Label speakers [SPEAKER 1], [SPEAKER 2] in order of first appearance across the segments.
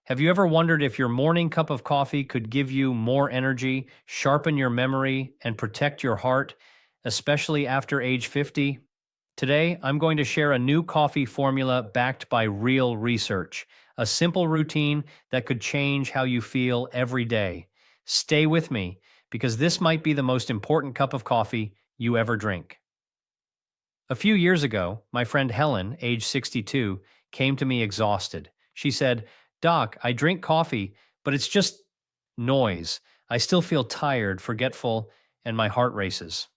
[SPEAKER 1] Have you ever wondered if your morning cup of coffee could give you more energy, sharpen your memory, and protect your heart, especially after age 50? Today, I'm going to share a new coffee formula backed by real research, a simple routine that could change how you feel every day. Stay with me, because this might be the most important cup of coffee you ever drink. A few years ago, my friend Helen, age 62, came to me exhausted. She said, "Doc, I drink coffee, but it's just noise. I still feel tired, forgetful, and my heart races."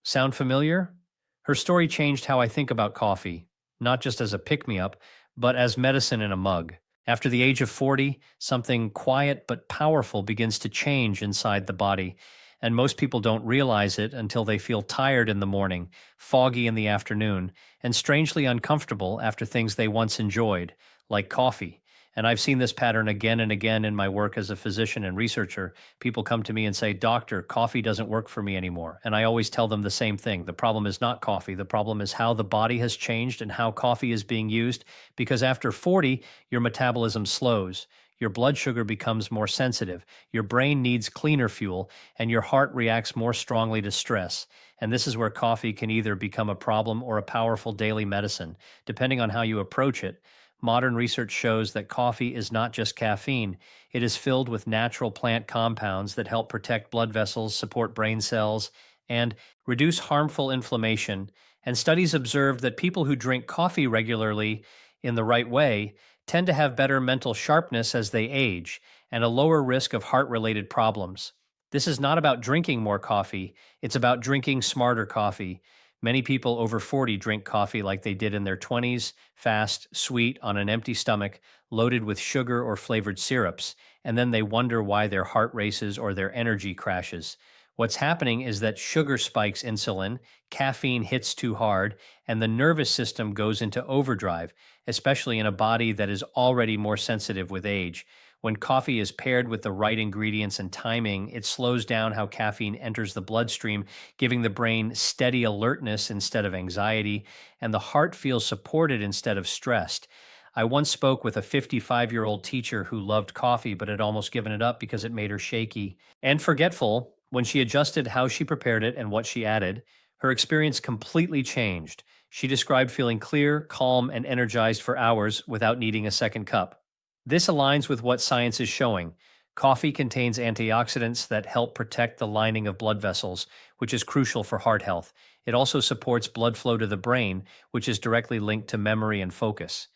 [SPEAKER 1] Sound familiar? Her story changed how I think about coffee, not just as a pick me up, but as medicine in a mug. After the age of 40, something quiet but powerful begins to change inside the body, and most people don't realize it until they feel tired in the morning, foggy in the afternoon, and strangely uncomfortable after things they once enjoyed, like coffee. And I've seen this pattern again and again in my work as a physician and researcher. People come to me and say, "Doctor, coffee doesn't work for me anymore." And I always tell them the same thing. The problem is not coffee. The problem is how the body has changed and how coffee is being used. Because after 40, your metabolism slows. Your blood sugar becomes more sensitive. Your brain needs cleaner fuel, and your heart reacts more strongly to stress. And this is where coffee can either become a problem or a powerful daily medicine, depending on how you approach it. Modern research shows that coffee is not just caffeine. It is filled with natural plant compounds that help protect blood vessels, support brain cells, and reduce harmful inflammation. And studies observed that people who drink coffee regularly in the right way tend to have better mental sharpness as they age and a lower risk of heart-related problems. This is not about drinking more coffee, it's about drinking smarter coffee. Many people over 40 drink coffee like they did in their 20s, fast, sweet, on an empty stomach, loaded with sugar or flavored syrups, and then they wonder why their heart races or their energy crashes. What's happening is that sugar spikes insulin, caffeine hits too hard, and the nervous system goes into overdrive, especially in a body that is already more sensitive with age. When coffee is paired with the right ingredients and timing, it slows down how caffeine enters the bloodstream, giving the brain steady alertness instead of anxiety, and the heart feels supported instead of stressed. I once spoke with a 55-year-old teacher who loved coffee but had almost given it up because it made her shaky and forgetful. When she adjusted how she prepared it and what she added, her experience completely changed. She described feeling clear, calm, and energized for hours without needing a second cup. This aligns with what science is showing. Coffee contains antioxidants that help protect the lining of blood vessels, which is crucial for heart health. It also supports blood flow to the brain, which is directly linked to memory and focus.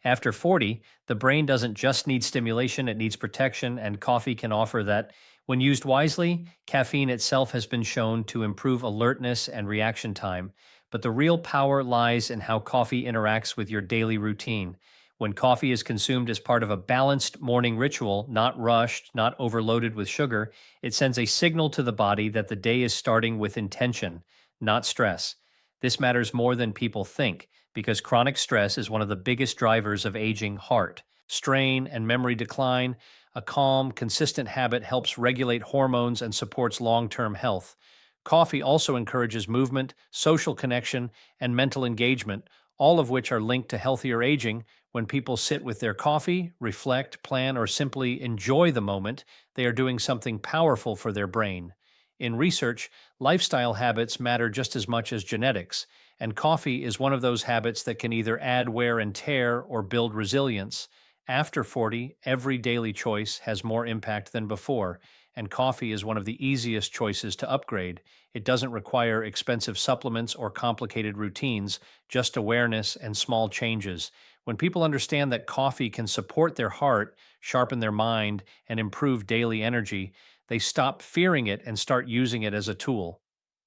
[SPEAKER 1] After 40, the brain doesn't just need stimulation, it needs protection, and coffee can offer that. When used wisely, caffeine itself has been shown to improve alertness and reaction time, but the real power lies in how coffee interacts with your daily routine. When coffee is consumed as part of a balanced morning ritual, not rushed, not overloaded with sugar, it sends a signal to the body that the day is starting with intention, not stress. This matters more than people think, because chronic stress is one of the biggest drivers of aging heart. Strain and memory decline. A calm, consistent habit helps regulate hormones and supports long-term health. Coffee also encourages movement, social connection, and mental engagement, all of which are linked to healthier aging. When people sit with their coffee, reflect, plan, or simply enjoy the moment, they are doing something powerful for their brain. In research, lifestyle habits matter just as much as genetics, and coffee is one of those habits that can either add wear and tear or build resilience. After 40, every daily choice has more impact than before, and coffee is one of the easiest choices to upgrade. It doesn't require expensive supplements or complicated routines, just awareness and small changes. When people understand that coffee can support their heart, sharpen their mind, and improve daily energy, they stop fearing it and start using it as a tool.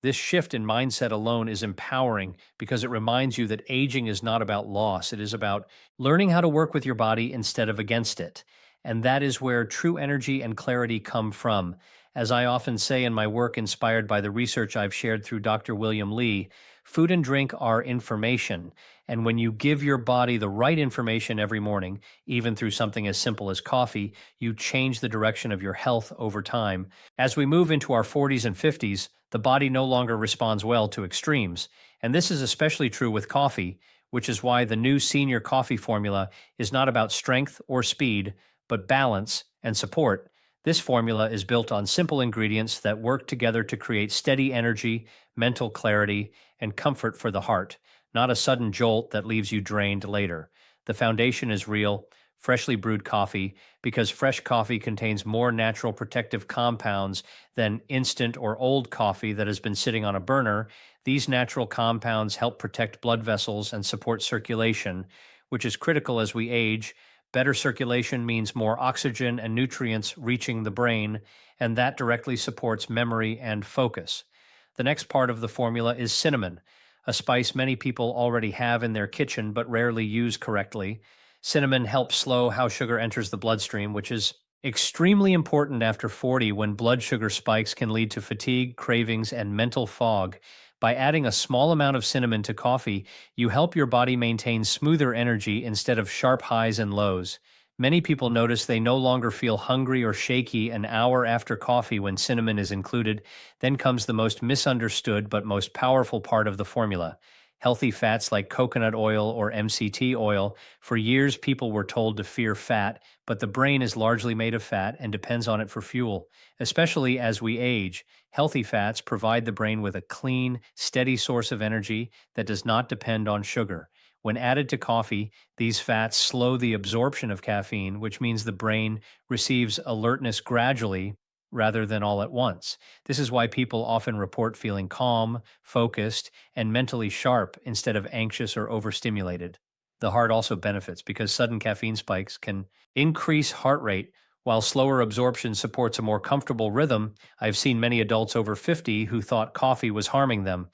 [SPEAKER 1] This shift in mindset alone is empowering because it reminds you that aging is not about loss. It is about learning how to work with your body instead of against it. And that is where true energy and clarity come from. As I often say in my work inspired by the research I've shared through Dr. William Lee, food and drink are information. And when you give your body the right information every morning, even through something as simple as coffee, you change the direction of your health over time. As we move into our 40s and 50s, the body no longer responds well to extremes. And this is especially true with coffee, which is why the new senior coffee formula is not about strength or speed, but balance and support. This formula is built on simple ingredients that work together to create steady energy, mental clarity, and comfort for the heart, not a sudden jolt that leaves you drained later. The foundation is real, freshly brewed coffee, because fresh coffee contains more natural protective compounds than instant or old coffee that has been sitting on a burner. These natural compounds help protect blood vessels and support circulation, which is critical as we age. Better circulation means more oxygen and nutrients reaching the brain, and that directly supports memory and focus. The next part of the formula is cinnamon, a spice many people already have in their kitchen but rarely use correctly. Cinnamon helps slow how sugar enters the bloodstream, which is extremely important after 40 when blood sugar spikes can lead to fatigue, cravings, and mental fog. By adding a small amount of cinnamon to coffee, you help your body maintain smoother energy instead of sharp highs and lows. Many people notice they no longer feel hungry or shaky an hour after coffee when cinnamon is included. Then comes the most misunderstood but most powerful part of the formula: healthy fats like coconut oil or MCT oil. For years, people were told to fear fat, but the brain is largely made of fat and depends on it for fuel. Especially as we age, healthy fats provide the brain with a clean, steady source of energy that does not depend on sugar. When added to coffee, these fats slow the absorption of caffeine, which means the brain receives alertness gradually rather than all at once. This is why people often report feeling calm, focused, and mentally sharp instead of anxious or overstimulated. The heart also benefits because sudden caffeine spikes can increase heart rate, while slower absorption supports a more comfortable rhythm. I've seen many adults over 50 who thought coffee was harming them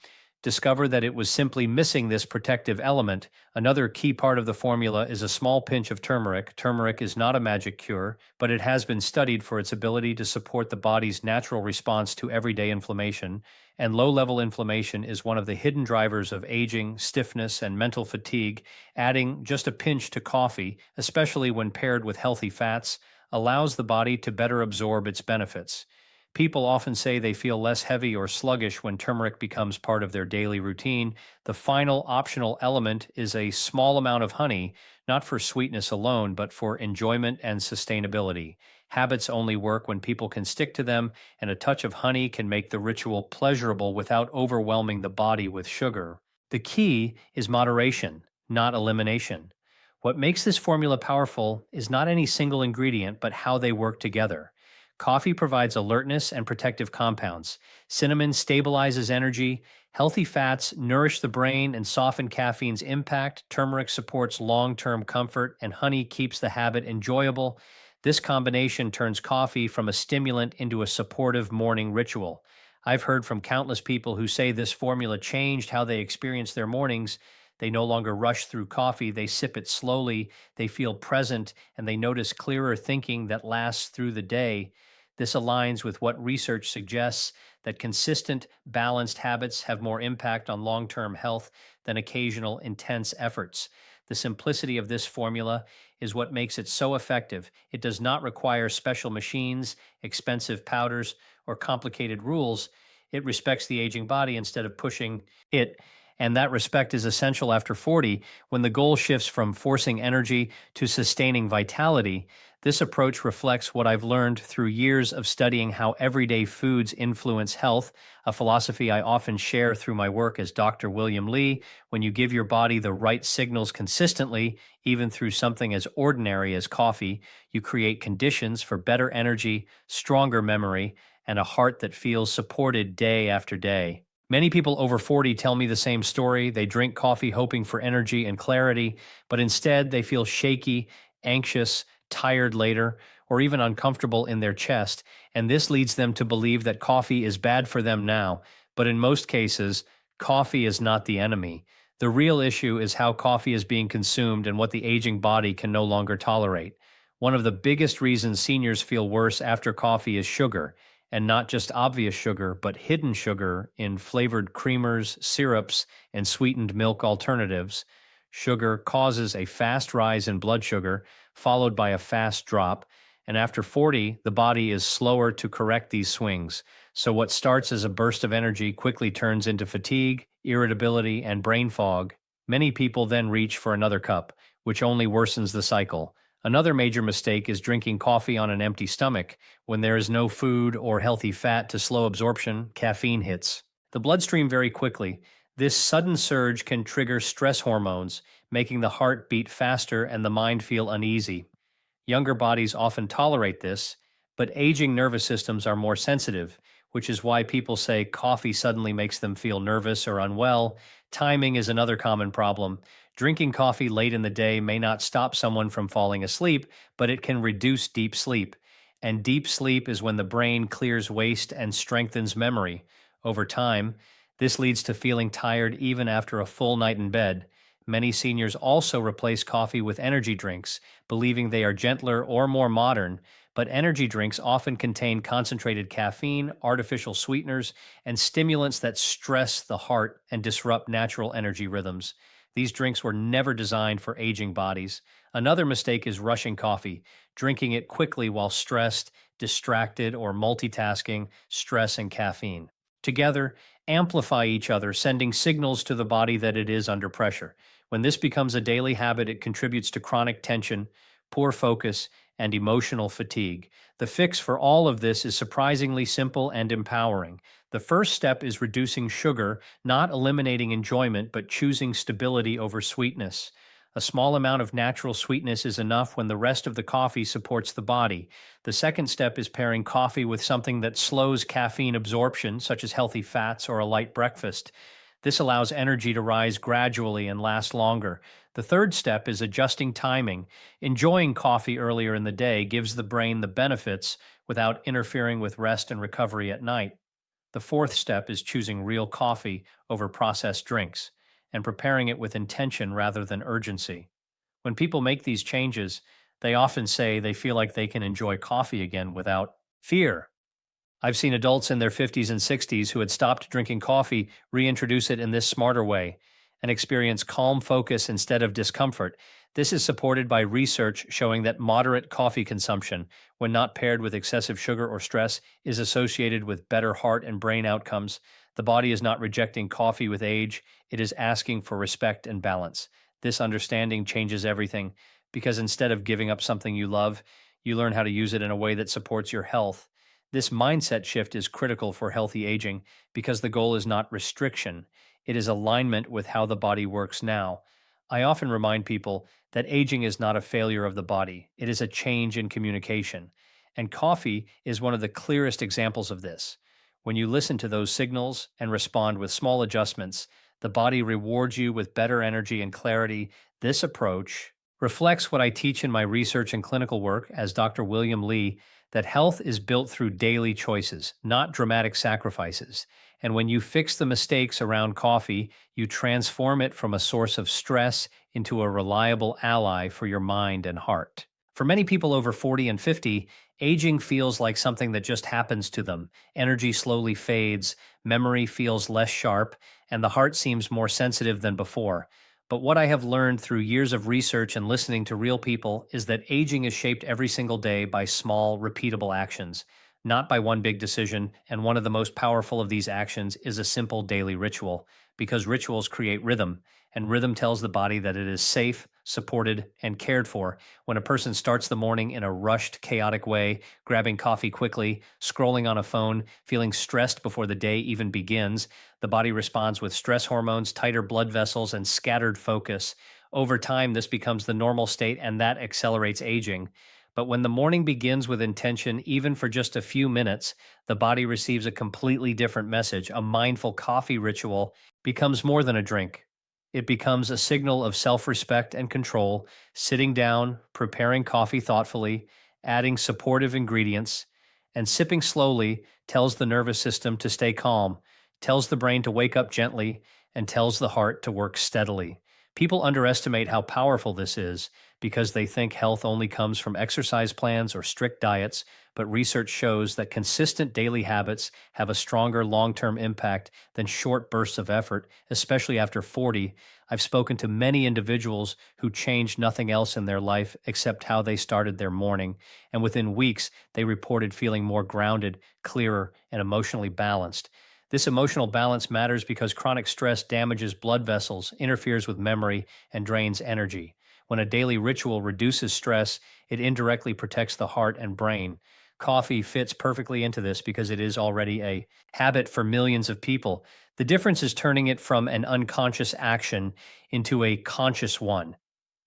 [SPEAKER 1] discover that it was simply missing this protective element. Another key part of the formula is a small pinch of turmeric. Turmeric is not a magic cure, but it has been studied for its ability to support the body's natural response to everyday inflammation, and low-level inflammation is one of the hidden drivers of aging, stiffness, and mental fatigue. Adding just a pinch to coffee, especially when paired with healthy fats, allows the body to better absorb its benefits. People often say they feel less heavy or sluggish when turmeric becomes part of their daily routine. The final optional element is a small amount of honey, not for sweetness alone, but for enjoyment and sustainability. Habits only work when people can stick to them, and a touch of honey can make the ritual pleasurable without overwhelming the body with sugar. The key is moderation, not elimination. What makes this formula powerful is not any single ingredient, but how they work together. Coffee provides alertness and protective compounds. Cinnamon stabilizes energy. Healthy fats nourish the brain and soften caffeine's impact. Turmeric supports long-term comfort, and honey keeps the habit enjoyable. This combination turns coffee from a stimulant into a supportive morning ritual. I've heard from countless people who say this formula changed how they experience their mornings. They no longer rush through coffee, they sip it slowly, they feel present, and they notice clearer thinking that lasts through the day. This aligns with what research suggests, that consistent, balanced habits have more impact on long-term health than occasional intense efforts. The simplicity of this formula is what makes it so effective. It does not require special machines, expensive powders, or complicated rules. It respects the aging body instead of pushing it, and that respect is essential after 40, when the goal shifts from forcing energy to sustaining vitality. This approach reflects what I've learned through years of studying how everyday foods influence health, a philosophy I often share through my work as Dr. William Li. When you give your body the right signals consistently, even through something as ordinary as coffee, you create conditions for better energy, stronger memory, and a heart that feels supported day after day. Many people over 40 tell me the same story. They drink coffee hoping for energy and clarity, but instead they feel shaky, anxious, tired later, or even uncomfortable in their chest, and this leads them to believe that coffee is bad for them now. But in most cases, coffee is not the enemy. The real issue is how coffee is being consumed and what the aging body can no longer tolerate. One of the biggest reasons seniors feel worse after coffee is sugar, and not just obvious sugar, but hidden sugar in flavored creamers, syrups, and sweetened milk alternatives. Sugar causes a fast rise in blood sugar, followed by a fast drop, and after 40, the body is slower to correct these swings. So what starts as a burst of energy quickly turns into fatigue, irritability, and brain fog. Many people then reach for another cup, which only worsens the cycle. Another major mistake is drinking coffee on an empty stomach. When there is no food or healthy fat to slow absorption, caffeine hits the bloodstream very quickly. This sudden surge can trigger stress hormones, making the heart beat faster and the mind feel uneasy. Younger bodies often tolerate this, but aging nervous systems are more sensitive, which is why people say coffee suddenly makes them feel nervous or unwell. Timing is another common problem. Drinking coffee late in the day may not stop someone from falling asleep, but it can reduce deep sleep. And deep sleep is when the brain clears waste and strengthens memory. Over time, this leads to feeling tired even after a full night in bed. Many seniors also replace coffee with energy drinks, believing they are gentler or more modern, but energy drinks often contain concentrated caffeine, artificial sweeteners, and stimulants that stress the heart and disrupt natural energy rhythms. These drinks were never designed for aging bodies. Another mistake is rushing coffee, drinking it quickly while stressed, distracted, or multitasking. Stress and caffeine together amplify each other, sending signals to the body that it is under pressure. When this becomes a daily habit, it contributes to chronic tension, poor focus, and emotional fatigue. The fix for all of this is surprisingly simple and empowering. The first step is reducing sugar, not eliminating enjoyment, but choosing stability over sweetness. A small amount of natural sweetness is enough when the rest of the coffee supports the body. The second step is pairing coffee with something that slows caffeine absorption, such as healthy fats or a light breakfast. This allows energy to rise gradually and last longer. The third step is adjusting timing. Enjoying coffee earlier in the day gives the brain the benefits without interfering with rest and recovery at night. The fourth step is choosing real coffee over processed drinks and preparing it with intention rather than urgency. When people make these changes, they often say they feel like they can enjoy coffee again without fear. I've seen adults in their 50s and 60s who had stopped drinking coffee reintroduce it in this smarter way and experience calm focus instead of discomfort. This is supported by research showing that moderate coffee consumption, when not paired with excessive sugar or stress, is associated with better heart and brain outcomes. The body is not rejecting coffee with age, it is asking for respect and balance. This understanding changes everything because instead of giving up something you love, you learn how to use it in a way that supports your health. This mindset shift is critical for healthy aging because the goal is not restriction, it is alignment with how the body works now. I often remind people that aging is not a failure of the body, it is a change in communication. And coffee is one of the clearest examples of this. When you listen to those signals and respond with small adjustments, the body rewards you with better energy and clarity. This approach reflects what I teach in my research and clinical work as Dr. William Lee, that health is built through daily choices, not dramatic sacrifices. And when you fix the mistakes around coffee, you transform it from a source of stress into a reliable ally for your mind and heart. For many people over 40 and 50, aging feels like something that just happens to them. Energy slowly fades, memory feels less sharp, and the heart seems more sensitive than before. But what I have learned through years of research and listening to real people is that aging is shaped every single day by small, repeatable actions, not by one big decision. And one of the most powerful of these actions is a simple daily ritual, because rituals create rhythm, and rhythm tells the body that it is safe, supported, and cared for. When a person starts the morning in a rushed, chaotic way, grabbing coffee quickly, scrolling on a phone, feeling stressed before the day even begins, the body responds with stress hormones, tighter blood vessels, and scattered focus. Over time, this becomes the normal state, and that accelerates aging. But when the morning begins with intention, even for just a few minutes, the body receives a completely different message. A mindful coffee ritual becomes more than a drink. It becomes a signal of self-respect and control. Sitting down, preparing coffee thoughtfully, adding supportive ingredients, and sipping slowly tells the nervous system to stay calm, tells the brain to wake up gently, and tells the heart to work steadily. People underestimate how powerful this is because they think health only comes from exercise plans or strict diets, but research shows that consistent daily habits have a stronger long-term impact than short bursts of effort, especially after 40. I've spoken to many individuals who changed nothing else in their life except how they started their morning, and within weeks, they reported feeling more grounded, clearer, and emotionally balanced. This emotional balance matters because chronic stress damages blood vessels, interferes with memory, and drains energy. When a daily ritual reduces stress, it indirectly protects the heart and brain. Coffee fits perfectly into this because it is already a habit for millions of people. The difference is turning it from an unconscious action into a conscious one.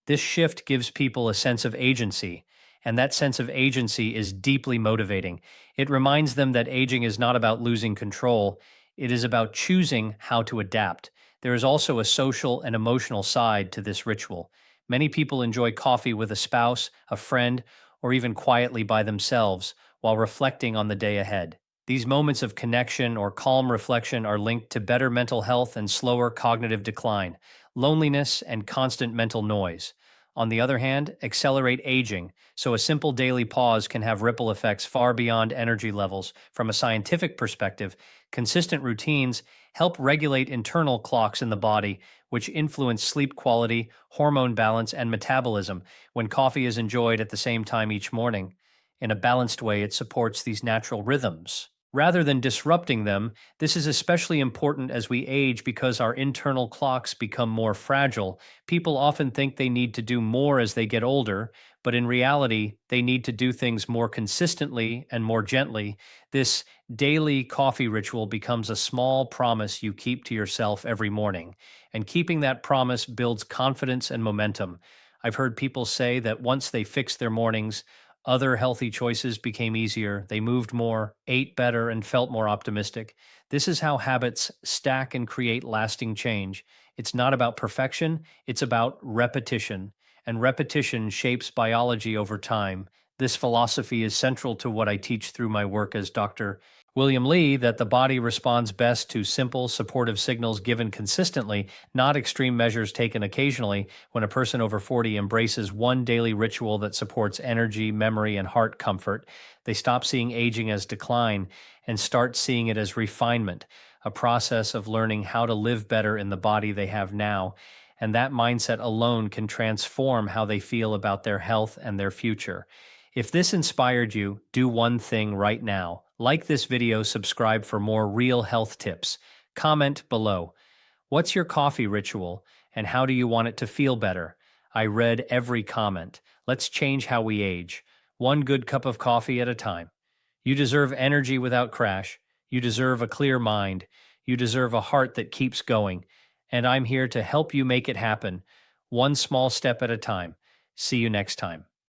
[SPEAKER 1] This shift gives people a sense of agency, and that sense of agency is deeply motivating. It reminds them that aging is not about losing control, it is about choosing how to adapt. There is also a social and emotional side to this ritual. Many people enjoy coffee with a spouse, a friend, or even quietly by themselves while reflecting on the day ahead. These moments of connection or calm reflection are linked to better mental health and slower cognitive decline, loneliness, and constant mental noise. On the other hand, accelerate aging, so a simple daily pause can have ripple effects far beyond energy levels. From a scientific perspective, consistent routines help regulate internal clocks in the body, which influence sleep quality, hormone balance, and metabolism. When coffee is enjoyed at the same time each morning, in a balanced way, it supports these natural rhythms. Rather than disrupting them, this is especially important as we age because our internal clocks become more fragile. People often think they need to do more as they get older, but in reality, they need to do things more consistently and more gently. This daily coffee ritual becomes a small promise you keep to yourself every morning, and keeping that promise builds confidence and momentum. I've heard people say that once they fix their mornings, other healthy choices became easier. They moved more, ate better, and felt more optimistic. This is how habits stack and create lasting change. It's not about perfection, it's about repetition. And repetition shapes biology over time. This philosophy is central to what I teach through my work as Dr. William Lee, that the body responds best to simple, supportive signals given consistently, not extreme measures taken occasionally. When a person over 40 embraces one daily ritual that supports energy, memory, and heart comfort, they stop seeing aging as decline and start seeing it as refinement, a process of learning how to live better in the body they have now. And that mindset alone can transform how they feel about their health and their future. If this inspired you, do one thing right now. Like this video, subscribe for more real health tips. Comment below. What's your coffee ritual and how do you want it to feel better? I read every comment. Let's change how we age. One good cup of coffee at a time. You deserve energy without crash. You deserve a clear mind. You deserve a heart that keeps going. And I'm here to help you make it happen, one small step at a time. See you next time.